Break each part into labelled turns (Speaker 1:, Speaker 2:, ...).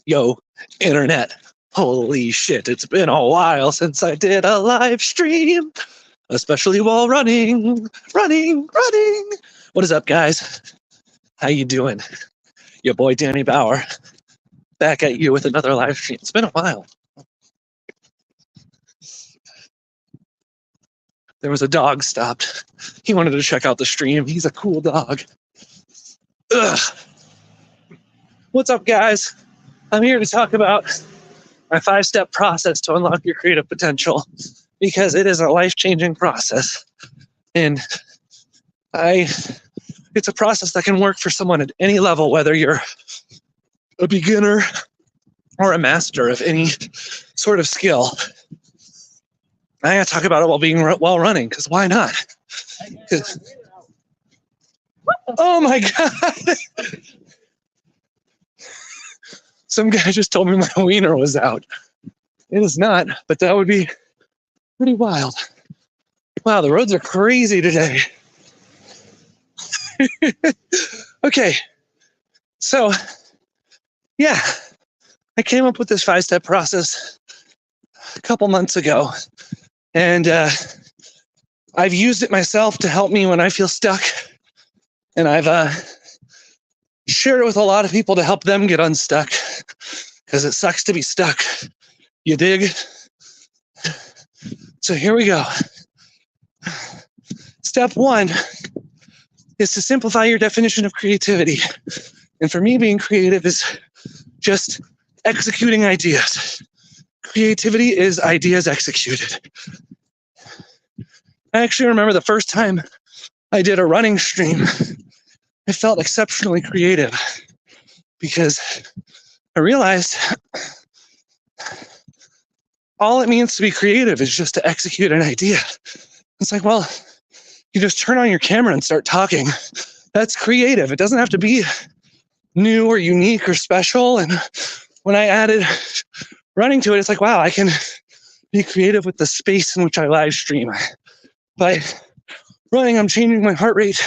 Speaker 1: Yo, internet. Holy shit, it's been a while since I did a live stream, especially while running. What is up, guys? How you doing? Your boy Danny Bauer, back at you with another live stream. It's been a while. There was a dog stopped. He wanted to check out the stream. He's a cool dog. Ugh. What's up, guys? I'm here to talk about my 5-step process to unlock your creative potential, because it is a life-changing process. And it's a process that can work for someone at any level, whether you're a beginner or a master of any sort of skill. I gotta talk about it while running, because why not? Oh my God. Some guy just told me my wiener was out. It is not, but that would be pretty wild. Wow, the roads are crazy today. Okay, so yeah, I came up with this 5-step process a couple months ago, and I've used it myself to help me when I feel stuck, and I've shared it with a lot of people to help them get unstuck, because it sucks to be stuck. You dig? So here we go. Step 1 is to simplify your definition of creativity. And for me, being creative is just executing ideas. Creativity is ideas executed. I actually remember the first time I did a running stream, I felt exceptionally creative, because I realized all it means to be creative is just to execute an idea. It's like, well, you just turn on your camera and start talking. That's creative. It doesn't have to be new or unique or special. And when I added running to it, it's like, wow, I can be creative with the space in which I live stream. By running, I'm changing my heart rate.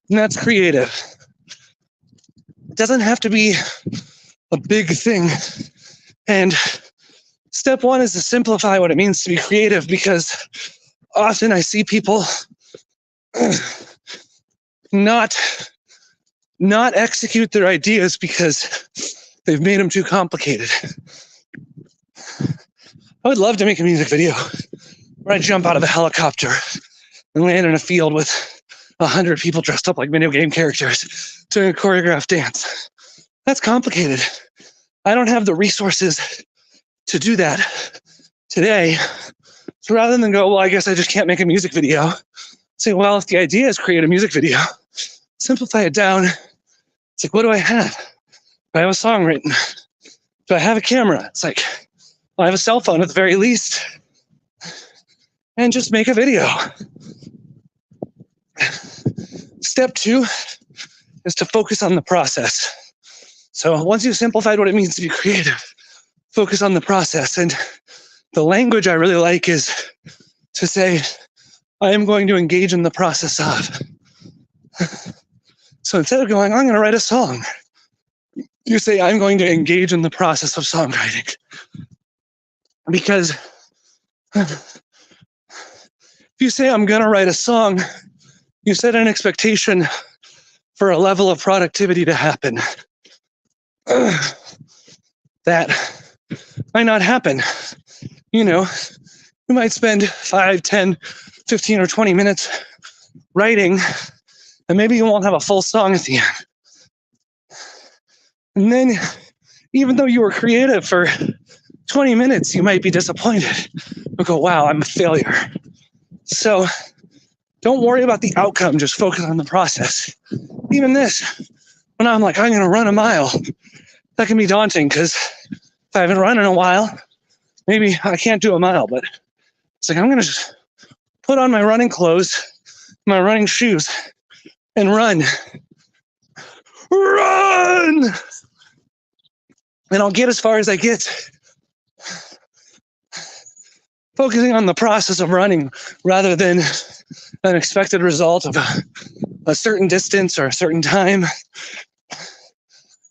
Speaker 1: And that's creative. It doesn't have to be a big thing. And step 1 is to simplify what it means to be creative, because often I see people not execute their ideas because they've made them too complicated. I would love to make a music video where I jump out of a helicopter and land in a field with 100 people dressed up like video game characters doing a choreographed dance. That's complicated. I don't have the resources to do that today. So rather than go, well, I guess I just can't make a music video, say, well, if the idea is create a music video, simplify it down. It's like, what do I have? Do I have a song written? Do I have a camera? It's like, well, I have a cell phone at the very least. And just make a video. Step 2 is to focus on the process. So once you've simplified what it means to be creative, focus on the process. And the language I really like is to say, I am going to engage in the process of. So instead of going, I'm going to write a song, you say, I'm going to engage in the process of songwriting. Because if you say, I'm going to write a song, you set an expectation for a level of productivity to happen. That might not happen. You know, you might spend 5, 10, 15, or 20 minutes writing, and maybe you won't have a full song at the end. And then, even though you were creative for 20 minutes, you might be disappointed. You'll go, wow, I'm a failure. So don't worry about the outcome, just focus on the process. Even this, when I'm like, I'm going to run a mile, that can be daunting, because if I haven't run in a while, maybe I can't do a mile, but it's like, I'm going to just put on my running clothes, my running shoes, and run. Run! And I'll get as far as I get. Focusing on the process of running rather than an expected result of a certain distance or a certain time.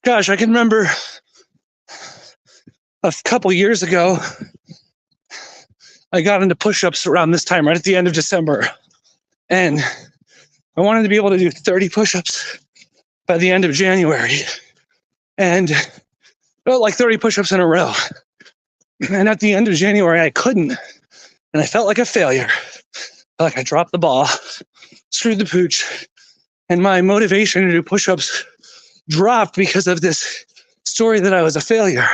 Speaker 1: Gosh, I can remember a couple years ago, I got into push-ups around this time, right at the end of December. And I wanted to be able to do 30 push-ups by the end of January. And like 30 push-ups in a row. And at the end of January, I couldn't. And I felt like a failure. Like I dropped the ball, screwed the pooch. And my motivation to do push-ups dropped because of this story that I was a failure.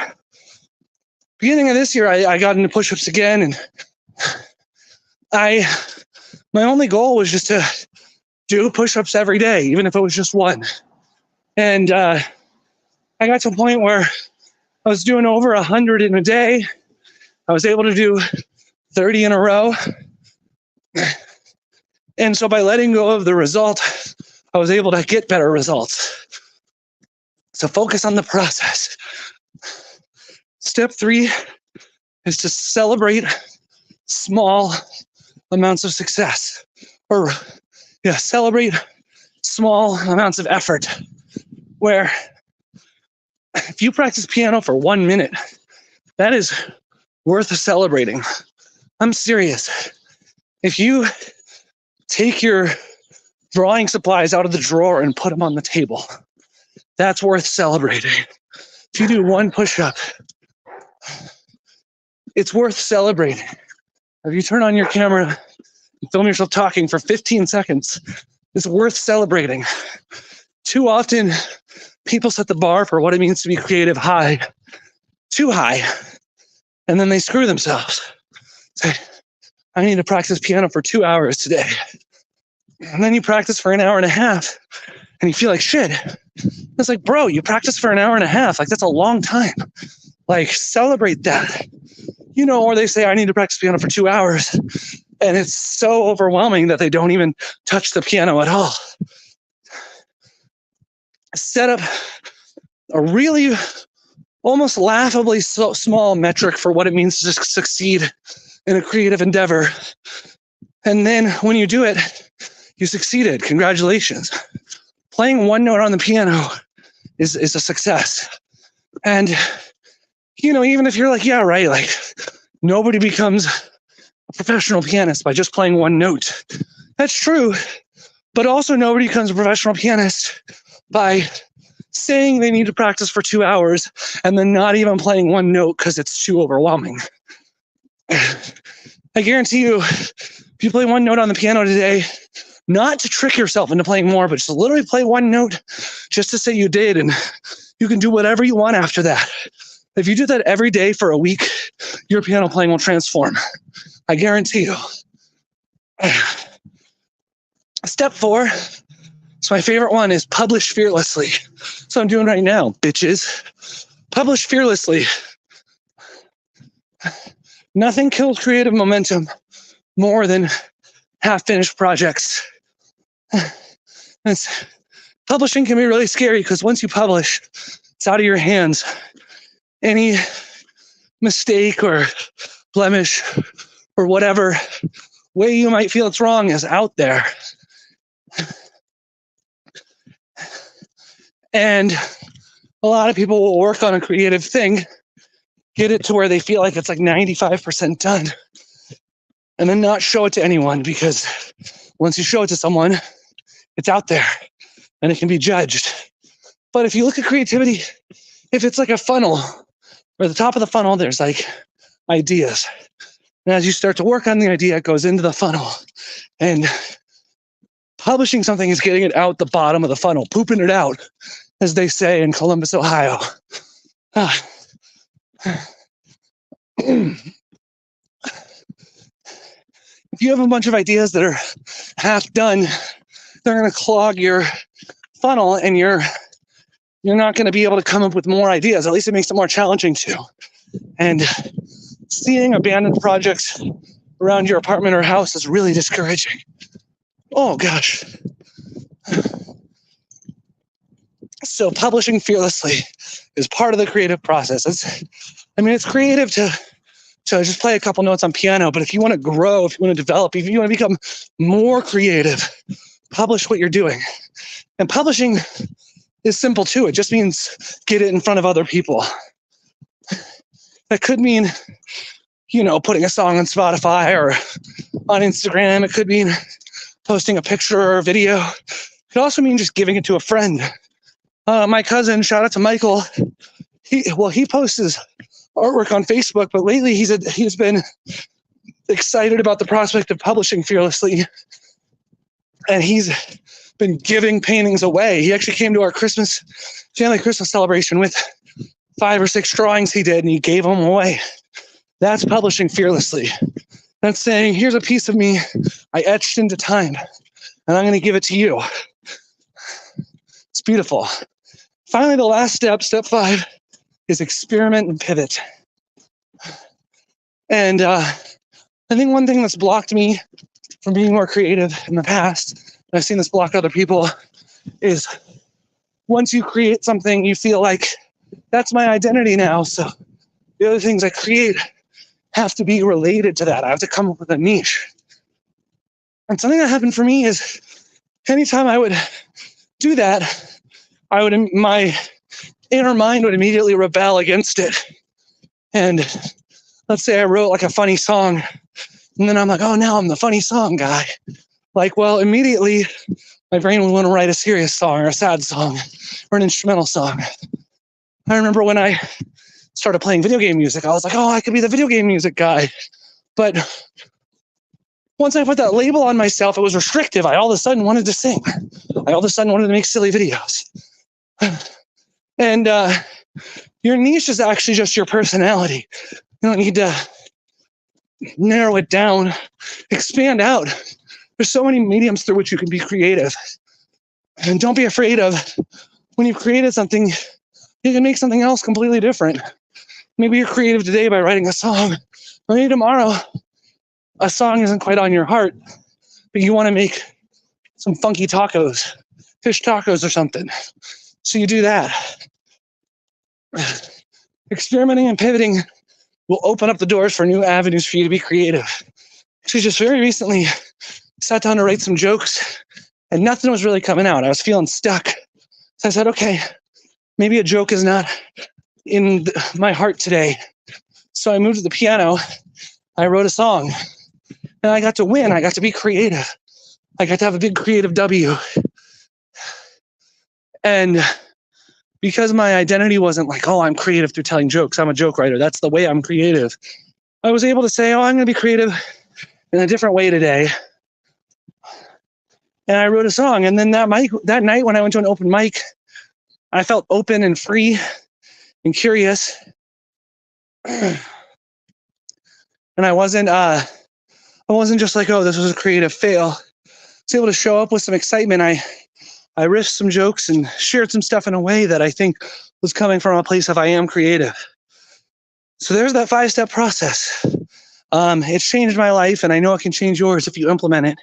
Speaker 1: Beginning of this year, I got into push-ups again, and my only goal was just to do push-ups every day, even if it was just one. And I got to a point where I was doing over 100 in a day. I was able to do 30 in a row. And so by letting go of the result, I was able to get better results. So focus on the process. Step 3 is to celebrate small amounts of success. Celebrate small amounts of effort. Where if you practice piano for 1 minute, that is worth celebrating. I'm serious. If you take your drawing supplies out of the drawer and put them on the table, that's worth celebrating. If you do one push-up, it's worth celebrating. If you turn on your camera and film yourself talking for 15 seconds, it's worth celebrating. Too often, people set the bar for what it means to be creative too high, and then they screw themselves. Say, I need to practice piano for 2 hours today. And then you practice for an hour and a half, and you feel like shit. It's like, bro, you practice for an hour and a half. Like, that's a long time. Like, celebrate that. Or they say, I need to practice piano for 2 hours. And it's so overwhelming that they don't even touch the piano at all. Set up a really almost laughably small metric for what it means to succeed in a creative endeavor. And then when you do it, you succeeded. Congratulations. Playing one note on the piano is a success. And, even if you're like, yeah, right, like nobody becomes a professional pianist by just playing one note. That's true. But also nobody becomes a professional pianist by saying they need to practice for 2 hours and then not even playing one note because it's too overwhelming. I guarantee you, if you play one note on the piano today, not to trick yourself into playing more, but just to literally play one note just to say you did, and you can do whatever you want after that. If you do that every day for a week, your piano playing will transform. I guarantee you. Step 4, so my favorite one is publish fearlessly. So I'm doing right now, bitches. Publish fearlessly. Nothing kills creative momentum more than half-finished projects. Publishing can be really scary because once you publish, it's out of your hands. Any mistake or blemish or whatever way you might feel it's wrong is out there. And a lot of people will work on a creative thing, get it to where they feel like it's like 95% done, and then not show it to anyone, because once you show it to someone, it's out there and it can be judged. But if you look at creativity, if it's like a funnel, or at the top of the funnel, there's like ideas. And as you start to work on the idea, it goes into the funnel. And publishing something is getting it out the bottom of the funnel, pooping it out, as they say in Columbus, Ohio. If you have a bunch of ideas that are half done, they're going to clog your funnel, and you're not going to be able to come up with more ideas. At least it makes it more challenging to. And seeing abandoned projects around your apartment or house is really discouraging. Oh, gosh. So publishing fearlessly is part of the creative process. It's creative to just play a couple notes on piano, but if you want to grow, if you want to develop, if you want to become more creative, publish what you're doing. And publishing is simple too. It just means get it in front of other people. That could mean, putting a song on Spotify or on Instagram. It could mean posting a picture or a video. It could also mean just giving it to a friend. My cousin, shout out to Michael. He posts his artwork on Facebook, but lately he's been excited about the prospect of publishing Fearlessly, and he's been giving paintings away. He actually came to our family Christmas celebration with 5 or 6 drawings he did, and he gave them away. That's publishing Fearlessly. That's saying, here's a piece of me I etched into time, and I'm going to give it to you. It's beautiful. Finally, the last step 5, is experiment and pivot. And I think one thing that's blocked me from being more creative in the past, and I've seen this block other people, is once you create something, you feel like that's my identity now. So the other things I create have to be related to that. I have to come up with a niche. And something that happened for me is anytime I would do that, my inner mind would immediately rebel against it. And let's say I wrote like a funny song, and then I'm like, oh, now I'm the funny song guy. Like, well, immediately my brain would want to write a serious song or a sad song or an instrumental song. I remember when I started playing video game music, I was like, oh, I could be the video game music guy. But once I put that label on myself, it was restrictive. I all of a sudden wanted to sing. I all of a sudden wanted to make silly videos. And your niche is actually just your personality. You don't need to narrow it down, expand out. There's so many mediums through which you can be creative. And don't be afraid of, when you've created something, you can make something else completely different. Maybe you're creative today by writing a song. Maybe tomorrow, a song isn't quite on your heart, but you want to make some funky tacos, fish tacos or something. So you do that. Experimenting and pivoting will open up the doors for new avenues for you to be creative. Actually, just very recently, sat down to write some jokes, and nothing was really coming out. I was feeling stuck. So I said, okay, maybe a joke is not in my heart today. So I moved to the piano. I wrote a song, and I got to win. I got to be creative. I got to have a big creative W. And because my identity wasn't like, oh, I'm creative through telling jokes, I'm a joke writer, that's the way I'm creative, I was able to say, oh, I'm going to be creative in a different way today. And I wrote a song. And then that night when I went to an open mic, I felt open and free and curious. And I wasn't just like, oh, this was a creative fail. I was able to show up with some excitement. I riffed some jokes and shared some stuff in a way that I think was coming from a place of I am creative. So there's that 5-step process. It's changed my life, and I know it can change yours if you implement it.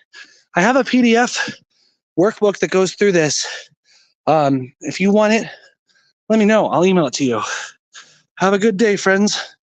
Speaker 1: I have a PDF workbook that goes through this. If you want it, let me know. I'll email it to you. Have a good day, friends.